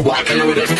walking with it.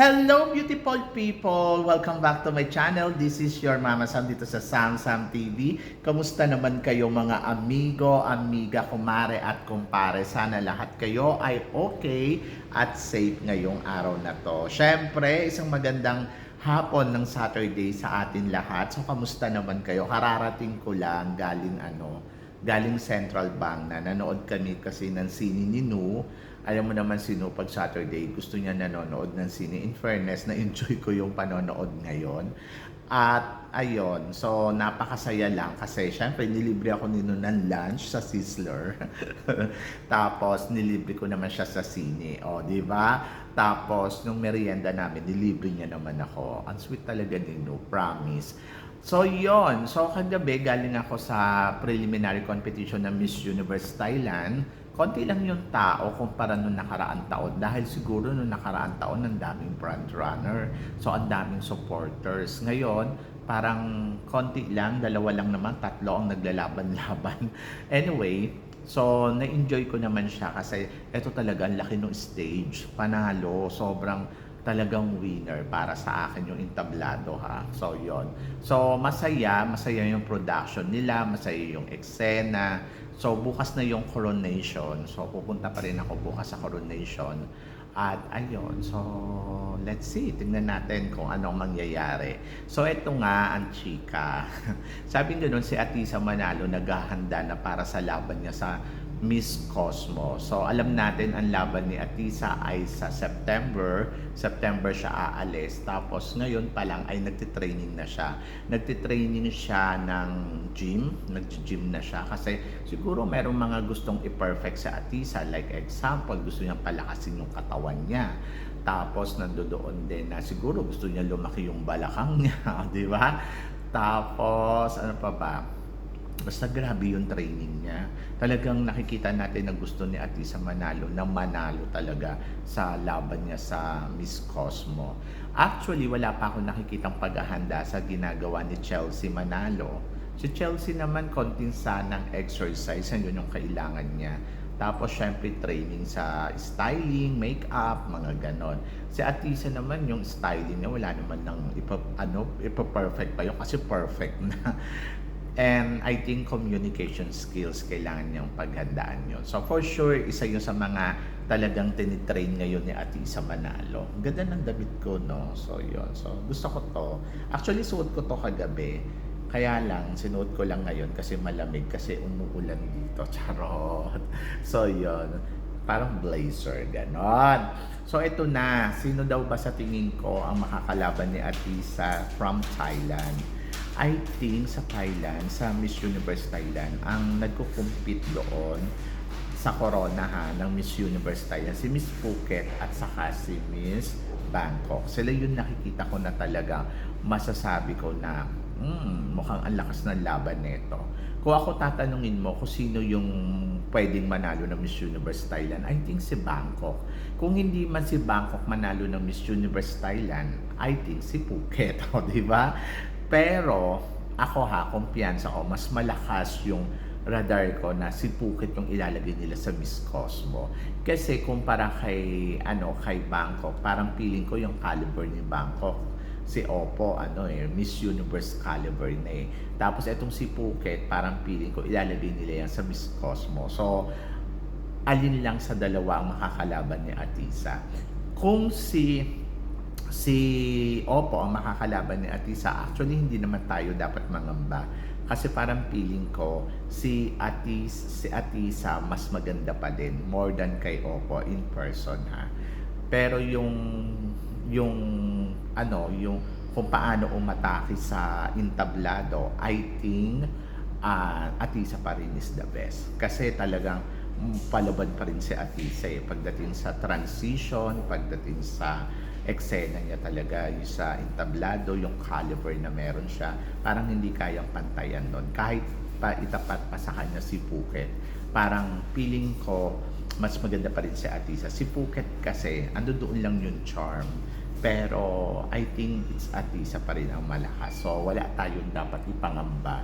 Hello beautiful people! Welcome back to my channel. This is your Mama Sam dito sa Sam Sam TV. Kamusta naman kayo mga amigo, amiga, kumare at kumpare? Sana lahat kayo ay okay at safe ngayong araw na to. Syempre, isang magandang hapon ng Saturday sa atin lahat. So kamusta naman kayo? Kararating ko lang galing Central Bank na nanood kami kasi ng sine ni Nu. Alam mo naman si Nu pag Saturday gusto niya nanonood ng sine. In fairness, na-enjoy ko yung panonood ngayon. At ayun, so napakasaya lang kasi syempre nilibre ako ni Nu ng lunch sa Sizzler. Tapos nilibre ko naman siya sa sine. O, di ba? Tapos nung merienda namin, nilibre niya naman ako. Ang sweet talaga ni Nu, promise. So yon, so kagabi galing ako sa preliminary competition ng Miss Universe Thailand. Konti lang yung tao kumpara nung nakaraang taon dahil siguro nung nakaraang taon ang daming front runner. So ang daming supporters. Ngayon, parang konti lang, dalawa lang naman, tatlo ang naglalaban-laban. Anyway, so na-enjoy ko naman siya kasi ito talaga ang laki ng stage, panalo, sobrang talagang winner para sa akin yung entablado ha. So yon. So masaya yung production nila, masaya yung eksena. So bukas na yung coronation. So pupunta pa rin ako bukas sa coronation. At ayun, so let's see, tingnan natin kung anong mangyayari. So ito nga ang chika. Sabi nga nun si Atisa Manalo naghahanda na para sa laban niya sa Miss Cosmo. So alam natin ang laban ni Atisa ay sa September siya aalis. Tapos ngayon pa lang ay nagtitraining na siya. Nagtitraining siya ng gym, nag-gym na siya kasi siguro merong mga gustong i-perfect sa Atisa. Like example, gusto niyang palakasin yung katawan niya. Tapos nandoon din na siguro gusto niya lumaki yung balakang niya, di ba? Tapos ano pa ba? Basta grabe yung training niya. Talagang nakikita natin na gusto ni Atisa Manalo na manalo talaga sa laban niya sa Miss Cosmo. Actually, wala pa akong nakikitang paghahanda sa ginagawa ni Chelsea Manalo. Si Chelsea naman, konting sanang exercise, yun yung kailangan niya. Tapos, syempre, training sa styling, makeup, mga ganon. Si Atisa naman, yung styling niya, wala naman ng ipa-perfect pa yun kasi perfect na. And I think communication skills kailangan niyang paghandaan yun. So for sure, isa yun sa mga talagang tinitrain ngayon ni Atisa Manalo. Ganda ng damit ko, no? So yun. So gusto ko to. Actually, suot ko to kagabi. Kaya lang, sinuot ko lang ngayon kasi malamig kasi umuulan dito. Charot. So yun. Parang blazer, ganon. So ito na. Sino daw ba sa tingin ko ang makakalaban ni Atisa from Thailand? I think sa Thailand, sa Miss Universe Thailand, ang nagko-compete doon sa corona ng Miss Universe Thailand, si Miss Phuket at saka si Miss Bangkok. Sila yung nakikita ko na talaga masasabi ko na mukhang ang lakas ng laban nito. Kung ako tatanungin mo kung sino yung pwedeng manalo ng Miss Universe Thailand, I think si Bangkok. Kung hindi man si Bangkok manalo ng Miss Universe Thailand, I think si Phuket, di ba? Pero ako kumpiyansa ko, mas malakas yung radar ko na si Phuket yung ilalagay nila sa Miss Cosmo. Kasi kumpara kay Bangkok, parang feeling ko yung caliber ni Bangkok. Si Oppo, Miss Universe caliber na eh. Tapos etong si Phuket, parang feeling ko ilalagay nila yan sa Miss Cosmo. So, alin lang sa dalawa ang makakalaban ni Atisa. Kung si Oppo ang makakalaban ni Atisa, actually hindi naman tayo dapat mangamba kasi parang feeling ko si Atisa mas maganda pa din more than kay Oppo in person ha. Pero yung kung paano umatake sa entablado, I think Atisa pa rin is the best kasi talagang palaban pa rin si Atisa pagdating sa transition, pagdating sa eksena niya talaga, yung sa entablado, yung caliber na meron siya, parang hindi kayang pantayan nun. Kahit pa itapat pa sa kanya si Phuket, parang feeling ko mas maganda pa rin si Atisa. Si Phuket kasi, ando doon lang yung charm. Pero I think it's Atisa pa rin ang malakas. So wala tayong dapat ipangamba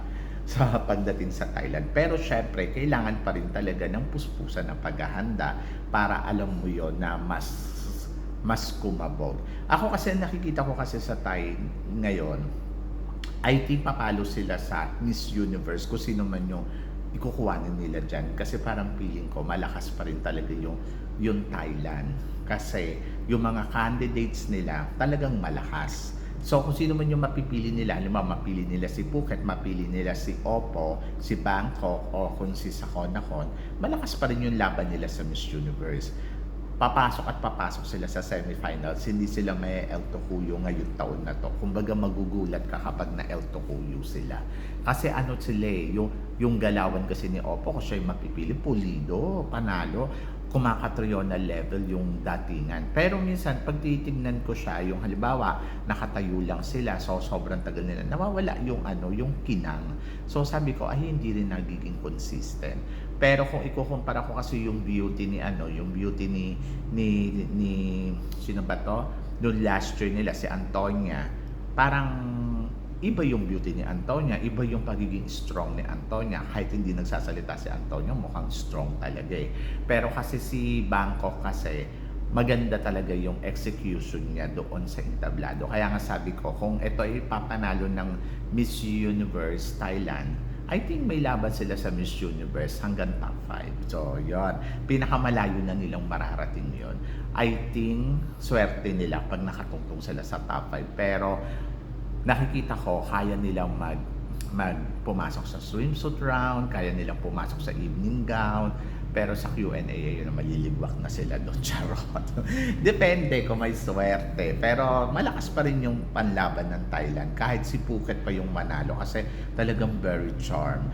sa pagdating sa Thailand. Pero syempre, kailangan pa rin talaga ng puspusan ng paghahanda para alam mo yon na mas kumabog. Ako kasi nakikita ko kasi sa Thai ngayon, I think papalo sila sa Miss Universe kung sino man yung ikukuhanin nila dyan. Kasi parang feeling ko, malakas pa rin talaga yung Thailand. Kasi yung mga candidates nila talagang malakas. So kung sino man yung mapipili nila, halimbawa mapili nila si Phuket, mapili nila si Oppo, si Bangkok, o kung si Sakonakon, malakas pa rin yung laban nila sa Miss Universe. Papasok sila sa semifinals, hindi sila may El Tocuyo ngayong taon na to. Kumbaga magugulat ka kapag na El Tocuyo sila. Kasi ano sila yung galawan kasi ni Oppo, kung siya yung mapipili, pulido, panalo, kumakatriona level yung datingan. Pero minsan, pag titignan ko siya, yung halimbawa, nakatayo lang sila, so sobrang tagal nila, nawawala yung yung kinang. So sabi ko, ay hindi rin nagiging consistent. Pero kung ikukumpara ko kasi yung beauty ni yung beauty ni sino ba to? Noong last year nila si Antonia, parang iba yung beauty ni Antonia, iba yung pagiging strong ni Antonia. Kahit hindi nagsasalita si Antonia, mukhang strong talaga eh. Pero kasi si Bangkok kasi, maganda talaga yung execution niya doon sa entablado. Kaya nga sabi ko, kung ito ay papanalo ng Miss Universe Thailand, I think may laban sila sa Miss Universe hanggang top 5. So, yon. Pinakamalayo na nilang mararating yon. I think, swerte nila pag nakatungtong sila sa top 5. Pero, nakikita ko, kaya nilang pumasok sa swimsuit round, kaya nilang pumasok sa evening gown, pero sa Q&A, yun, maliligwak na sila doon, charot. Depende kung may swerte. Pero malakas pa rin yung panlaban ng Thailand. Kahit si Phuket pa yung manalo kasi talagang very charm.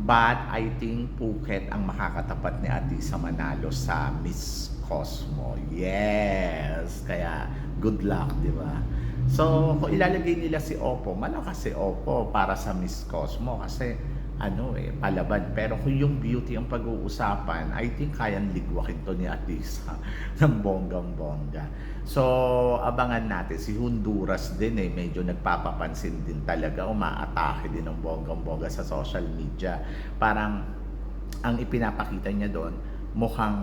But I think Phuket ang makakatapat ni Atisa manalo sa Miss Cosmo. Yes! Kaya good luck, di ba? So, kung ilalagay nila si Oppo, malakas si Oppo para sa Miss Cosmo kasi palaban. Pero kung yung beauty ang pag-uusapan, I think kayang ligwakin to ni Atisa ng bonggang-bongga. So, abangan natin. Si Honduras din medyo nagpapapansin din talaga, umaatake din ng bonggang-bongga sa social media. Parang, ang ipinapakita niya doon, mukhang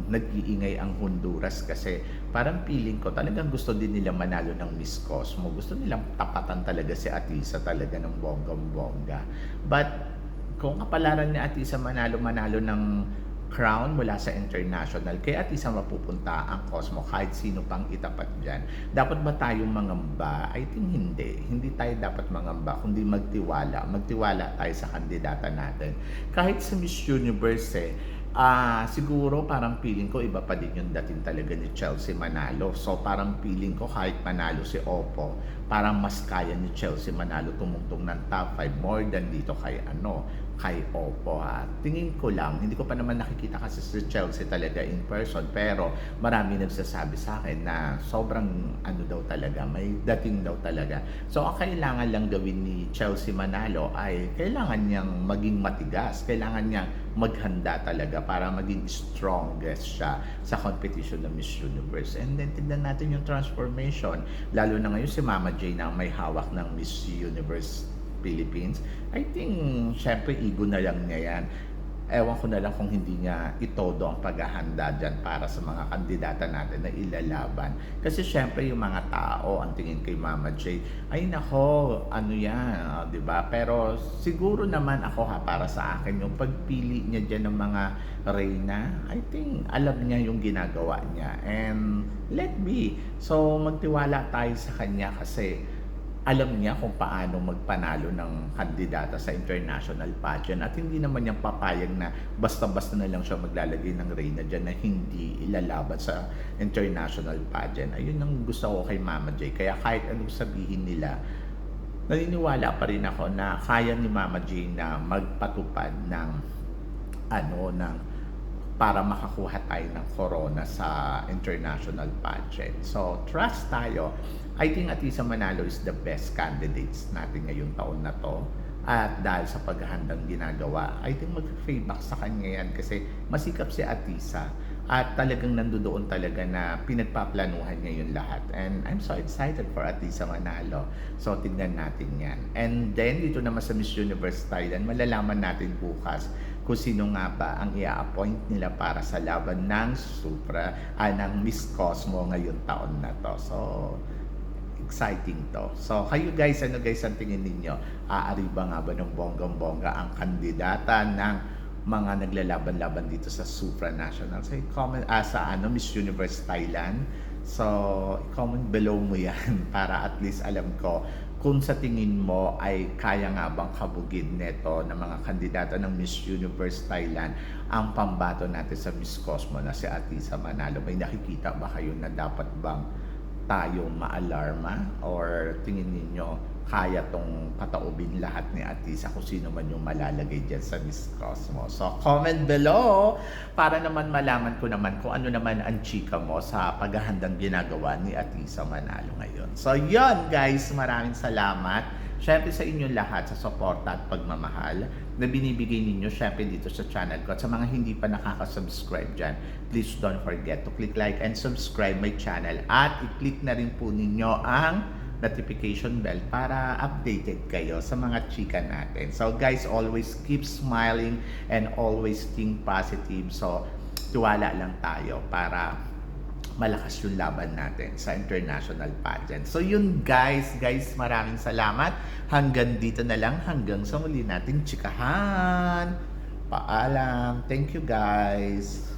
nag-iingay ang Honduras kasi parang feeling ko talagang gusto din nila manalo ng Miss Cosmo. Gusto nilang tapatan talaga si Atisa talaga ng bonggang-bongga. But kung kapalaran ni Atisa manalo ng crown mula sa international, kay Atisa mapupunta ang Cosmo kahit sino pang itapat dyan. Dapat ba tayong mangamba? I think hindi. Hindi tayo dapat mangamba, kundi magtiwala. Magtiwala tayo sa kandidata natin. Kahit sa Miss Universe siguro parang feeling ko iba pa din yung dating talaga ni Chelsea manalo. So parang feeling ko kahit manalo si Oppo, parang mas kaya ni Chelsea manalo tumungtong ng top 5 more than dito kay Oppo Tingin ko lang, hindi ko pa naman nakikita kasi si Chelsea talaga in person, pero marami nagsasabi sa akin na sobrang daw talaga, may dating daw talaga. So ang kailangan lang gawin ni Chelsea manalo ay kailangan niyang maging matigas, kailangan niyang maghanda talaga para maging strongest siya sa competition ng Miss Universe. And then tignan natin yung transformation, lalo na ngayon si Mama J na may hawak ng Miss Universe Philippines. I think syempre ego na lang niya yan. Ewan ko na lang kung hindi niya itodo ang paghahanda dyan para sa mga kandidata natin na ilalaban. Kasi syempre yung mga tao, ang tingin kay Mama J, ay nako, yan, di ba? Pero siguro naman ako para sa akin, yung pagpili niya dyan ng mga reyna, I think alam niya yung ginagawa niya. And let be. So magtiwala tayo sa kanya kasi alam niya kung paano magpanalo ng kandidata sa international pageant at hindi naman niyang papayag na basta-basta na lang siya maglalagay ng reyna dyan na hindi ilalaban sa international pageant. Ayun ang gusto ko kay Mama J. Kaya kahit anong sabihin nila, naniniwala pa rin ako na kaya ni Mama J na magpatupad ng para makakuha tayo ng corona sa international pageant. So, trust tayo. I think Atisa Manalo is the best candidates natin ngayong taon na to. At dahil sa paghahandang ginagawa, I think mag-payback sa kanya yan kasi masikap si Atisa. At talagang nandoon talaga na pinagpaplanuhan niya yung lahat. And I'm so excited for Atisa Manalo. So, tignan natin yan. And then, dito naman sa Miss Universe Thailand, malalaman natin bukas kung sino nga ba ang i-appoint nila para sa laban ng ng Miss Cosmo ngayong taon na to. So, exciting to. So, kayo guys, ano guys ang tingin ninyo? Aari ba nga ba ng bonggang-bongga ang kandidata ng mga naglalaban-laban dito sa supranational? So, i-comment sa Miss Universe Thailand. So, i-comment below mo yan para at least alam ko kung sa tingin mo ay kaya nga bang kabugid neto ng mga kandidata ng Miss Universe Thailand ang pambato natin sa Miss Cosmo na si Atisa Manalo. May nakikita ba kayo na dapat bang tayo maalarma or tingin ninyo kaya tong pataubin lahat ni Atisa kung sino man yung malalagay dyan sa Miss Cosmo? So, comment below para naman malaman ko naman kung ano naman ang chika mo sa paghahandang ginagawa ni Atisa Manalo ngayon. So, yun guys, maraming salamat. Syempre sa inyong lahat sa suporta at pagmamahal na binibigay ninyo syempre dito sa channel ko. At sa mga hindi pa nakaka-subscribe dyan, please don't forget to click like and subscribe my channel. At i-click na rin po ninyo ang notification bell para updated kayo sa mga chika natin. So guys, always keep smiling and always think positive. So tiwala lang tayo para malakas yung laban natin sa international pageant. So yun guys, maraming salamat. Hanggang dito na lang, hanggang sa muli nating chikahan. Paalam. Thank you guys.